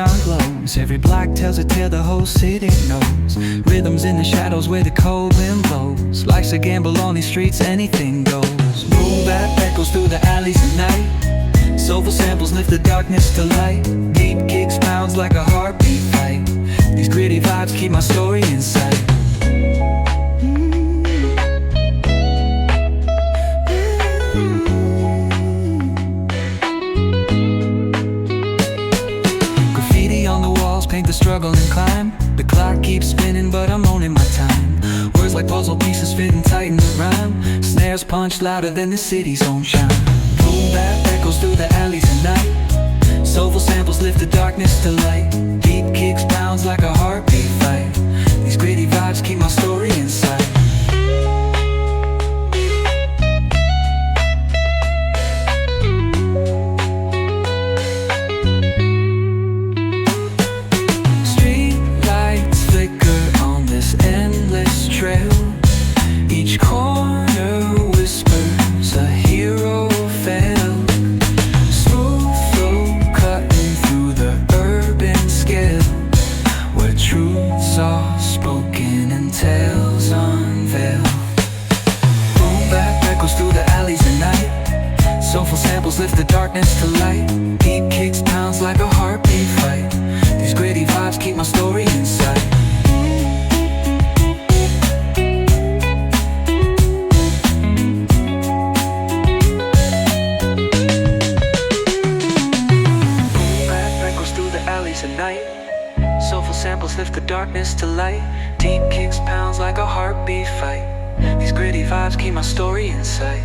neon glows. Every block tells a tale the whole city knows. Rhythms in the shadows where the cold wind blows. Life's a gamble on these streets, anything goes. Boom bap echoes through the alleys at night. Soulful samples lift the darkness to light. Deep kicks pounds like a heartbeat fight. These gritty vibes keep my story in sight. Paint the struggle and climb. The clock keeps spinning but I'm owning my time. Words like puzzle pieces fitting tight in the rhyme. Snares punch louder than the city's own chime. Boom bap echoes through the alleys at night. Soulful samples lift the darkness to light. Deep kicks pounds like a heartbeat fight. These gritty vibes keep my story in sight. Each corner whispers a hero fell. Smooth flow cutting through the urban scale, where truths are spoken and tales unveiled. Boom bap echoes through the alleys at night. Soulful samples lift the darkness to light. Deep kicks pounds like a heartbeat fight. These gritty vibes keep my story in sight. At night, soulful samples lift the darkness to light. Deep kicks pounds like a heartbeat fight. These gritty vibes keep my story in sight.